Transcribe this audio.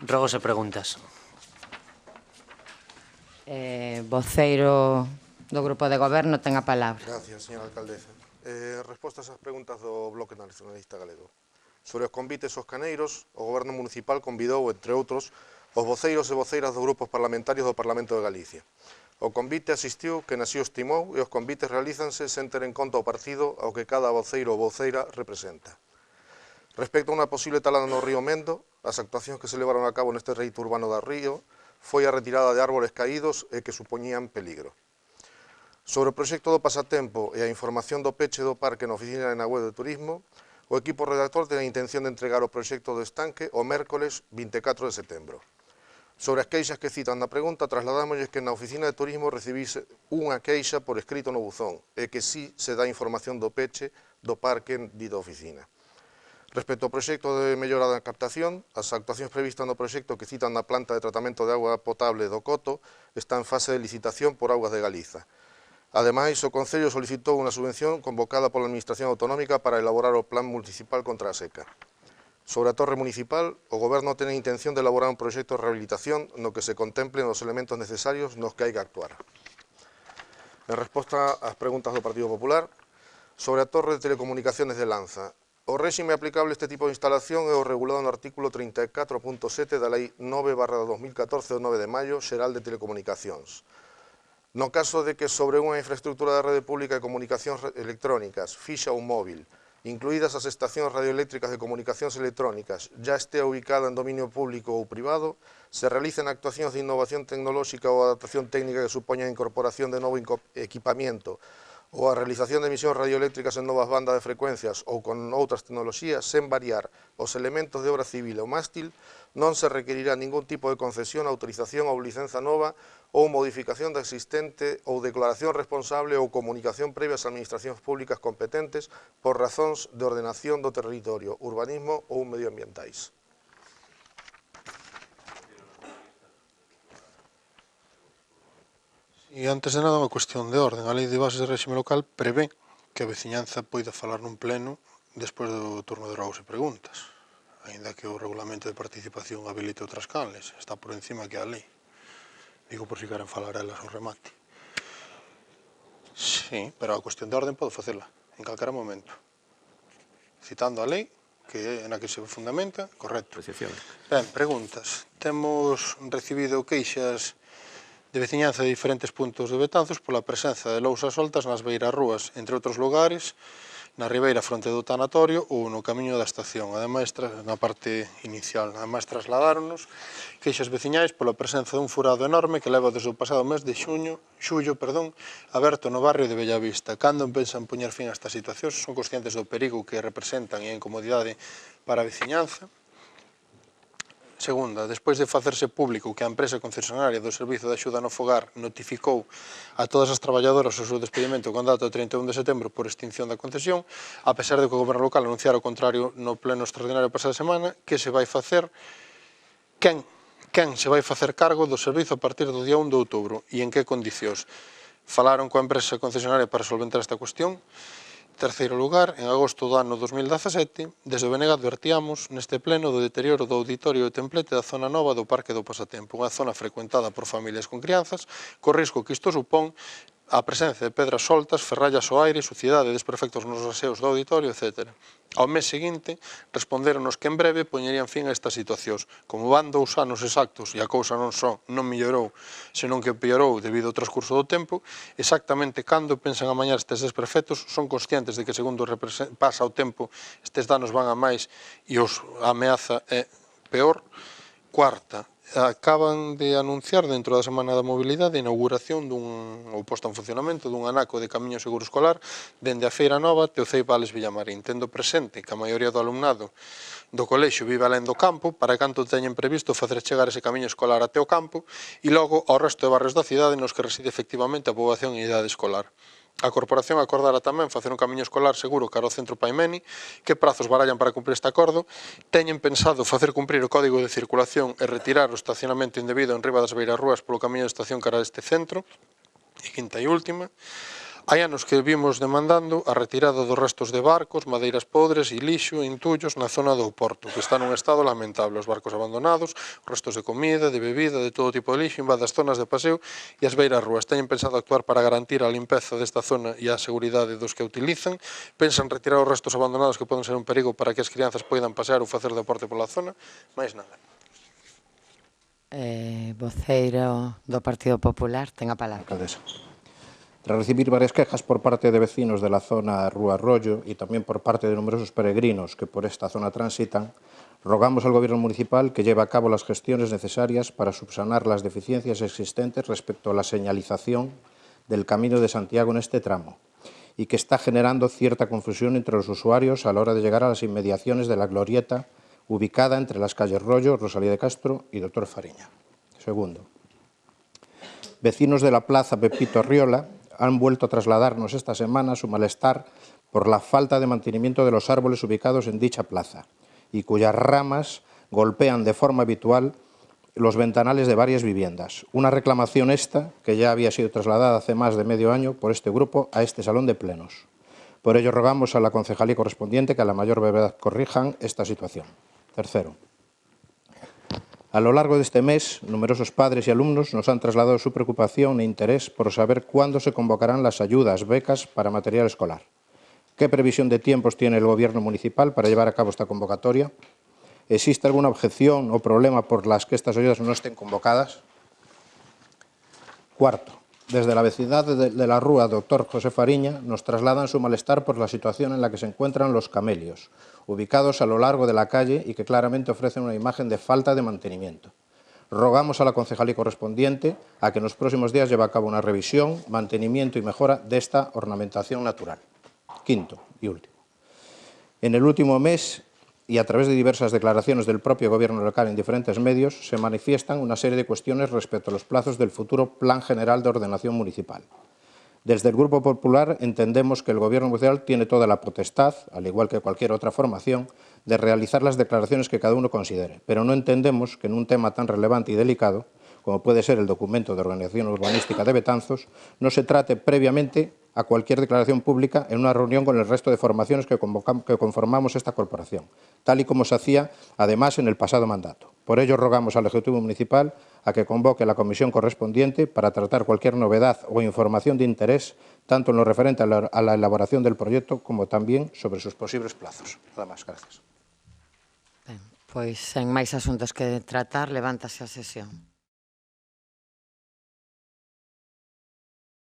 Rogos e preguntas. Voceiro do Grupo de Goberno ten a palabra. Gracias, señora alcaldesa. Respostas ás preguntas do Bloque Nacionalista Galego. Sobre os convites aos caneiros, o Goberno Municipal convidou, entre outros, os voceiros e voceiras dos grupos parlamentarios do Parlamento de Galicia. O convite asistiu quen así o estimou e os convites realízanse sen ter en conta o partido ao que cada voceiro ou voceira representa. Respecto a unha posible talada no río Mendo, as actuacións que se levaron a cabo neste reito urbano da río foi a retirada de árbores caídos e que supoñían peligro. Sobre o proxecto do pasatempo e a información do peche do parque na oficina e na web de turismo, o equipo redactor ten a intención de entregar o proxecto do estanque o mércoles 24 de setembro. Sobre as queixas que citan na pregunta, trasladámosles que na oficina de turismo recibise unha queixa por escrito no buzón e que sí se dá información do peche do parque en dita oficina. Respecto ao proxecto de mellora da captación, as actuacións previstas no proxecto que citan na planta de tratamento de auga potable do Coto está en fase de licitación por Augas de Galiza. Ademais, o Concello solicitou unha subvención convocada pola Administración Autonómica para elaborar o Plan Municipal contra a seca. Sobre a torre municipal, o Goberno ten a intención de elaborar un proxecto de rehabilitación no que se contemplen os elementos necesarios nos que hai que actuar. En resposta ás preguntas do Partido Popular, sobre a torre de telecomunicaciones de Lanza, o réxime aplicable a este tipo de instalación é o regulado no artículo 34.7 da Lei 9/2014 do 9 de maio xeral de telecomunicacións. No caso de que sobre unha infraestructura da rede pública de comunicacións electrónicas, fixa ou móvil, incluídas as estacións radioeléctricas de comunicacións electrónicas, ya estea ubicada en dominio público ou privado, se realicen actuacións de innovación tecnolóxica ou adaptación técnica que supoñan a incorporación de novo equipamiento ou a realización de emisións radioeléctricas en novas bandas de frecuencias ou con outras tecnoloxías sen variar os elementos de obra civil ou mástil, non se requerirá ningún tipo de concesión, autorización ou licenza nova ou modificación da existente ou declaración responsable ou comunicación previa ás administracións públicas competentes por razóns de ordenación do territorio, urbanismo ou medioambientais. E antes de nada, unha cuestión de orden. A Lei de Bases de Réxime Local prevé que a veciñanza poida falar nun pleno despois do turno de rogos e preguntas, aínda que o regulamento de participación habilite outras canles, está por encima que a lei. Digo por si queren falar elas ao remate. Sí, pero a cuestión de orden podo facela en calquera momento, citando a lei que é na que se fundamenta, correcto. Ben, preguntas. Temos recibido queixas de veciñanza de diferentes puntos de Betanzos pola presenza de lousas soltas nas beirarrúas, entre outros lugares, na ribeira fronte do tanatorio ou no camiño da estación. Ademais, na parte inicial, ademais trasladáronos queixas veciñais pola presenza dun furado enorme que leva desde o pasado mes de xullo, aberto no barrio de Bellavista. Cando pensan poñer fin a estas situacións? Son conscientes do perigo que representan e a incomodidade para a veciñanza? Segunda, despois de facerse público que a empresa concesionaria do Servizo de Axuda no Fogar notificou a todas as traballadoras o seu despedimento con data 31 de setembro por extinción da concesión, a pesar de que o Goberno local anunciara o contrario no pleno extraordinario pasada semana, que se vai facer? Quen se vai facer cargo do servizo a partir do día 1 de outubro e en que condicións? Falaron coa empresa concesionaria para solventar esta cuestión? Terceiro lugar, en agosto do ano 2017, desde o BNG advertíamos neste pleno do deterioro do auditorio e templete da zona nova do Parque do Pasatempo, unha zona frecuentada por familias con crianzas, co risco que isto supón a presencia de pedras soltas, ferrallas ao aire, suciedade, desperfectos nos aseos do auditorio, etc. Ao mes seguinte, respondéronos que en breve poñerían fin a estas situacións. Como van 2 anos exactos e a cousa non só non mellorou, senón que empeorou debido ao transcurso do tempo, exactamente cando pensan amañar estes desperfectos, son conscientes de que segundo pasa o tempo estes danos van a máis e a ameaza é peor. Cuarta, acaban de anunciar dentro da Semana da Mobilidade a inauguración ou posta en funcionamento dun anaco de camiño seguro escolar dende a Feira Nova até o Ceibales Villamarín, tendo presente que a maioría do alumnado do colexio vive alén do campo, para canto teñen previsto facer chegar ese camiño escolar até o campo e logo ao resto de barrios da cidade nos que reside efectivamente a poboación en idade escolar. A Corporación acordara tamén facer un camiño escolar seguro cara ao centro Paimeni. Que prazos barallan para cumprir este acordo? Teñen pensado facer cumprir o código de circulación e retirar o estacionamento indebido en riba das beirarrúas polo camiño de estación cara a este centro? E quinta e última, Hai anos que vimos demandando a retirada dos restos de barcos, madeiras podres e lixo e entullos na zona do Porto, que está nun estado lamentable. Os barcos abandonados, restos de comida, de bebida, de todo tipo de lixo, invaden as zonas de paseo e as beiras rúas. Teñen pensado actuar para garantir a limpeza desta zona e a seguridade dos que a utilizan. Pensan retirar os restos abandonados que poden ser un perigo para que as crianzas poidan pasear ou facer deporte pola zona. Mais nada. Voceiro do Partido Popular, ten a palabra. Alcaldesa. Tras recibir varias quejas por parte de vecinos de la zona Rúa Arroyo y también por parte de numerosos peregrinos que por esta zona transitan, rogamos al Gobierno municipal que lleve a cabo las gestiones necesarias para subsanar las deficiencias existentes respecto a la señalización del Camino de Santiago en este tramo y que está generando cierta confusión entre los usuarios a la hora de llegar a las inmediaciones de la glorieta ubicada entre las calles Rollo, Rosalía de Castro y Doctor Fariña. Segundo, vecinos de la plaza Pepito Arriola han vuelto a trasladarnos esta semana su malestar por la falta de mantenimiento de los árboles ubicados en dicha plaza y cuyas ramas golpean de forma habitual los ventanales de varias viviendas. Una reclamación esta que ya había sido trasladada hace más de medio año por este grupo a este salón de plenos. Por ello rogamos a la concejalía correspondiente que a la mayor brevedad corrijan esta situación. Tercero, a lo largo de este mes, numerosos padres y alumnos nos han trasladado su preocupación e interés por saber cuándo se convocarán las ayudas, becas para material escolar. ¿Qué previsión de tiempos tiene el Gobierno municipal para llevar a cabo esta convocatoria? ¿Existe alguna objeción o problema por las que estas ayudas no estén convocadas? Cuarto, desde la vecindad de la Rúa Doctor José Fariña nos trasladan su malestar por la situación en la que se encuentran los camelios, ubicados a lo largo de la calle y que claramente ofrecen una imagen de falta de mantenimiento. Rogamos a la concejalía correspondiente a que en los próximos días lleve a cabo una revisión, mantenimiento y mejora de esta ornamentación natural. Quinto y último. En el último mes, y a través de diversas declaraciones del propio Gobierno local en diferentes medios, se manifiestan una serie de cuestiones respecto a los plazos del futuro Plan General de Ordenación Municipal. Desde el Grupo Popular entendemos que el Gobierno municipal tiene toda la potestad, al igual que cualquier otra formación, de realizar las declaraciones que cada uno considere, pero no entendemos que en un tema tan relevante y delicado, como puede ser el documento de organización urbanística de Betanzos, no se trate previamente a cualquier declaración pública en una reunión con el resto de formaciones que conformamos esta corporación, tal y como se hacía, además, en el pasado mandato. Por ello, rogamos al Ejecutivo Municipal a que convoque la comisión correspondiente para tratar cualquier novedad o información de interés, tanto en lo referente a la elaboración del proyecto como también sobre sus posibles plazos. Nada más, gracias. Ben, pois, sen máis asuntos que tratar, levántase a sesión.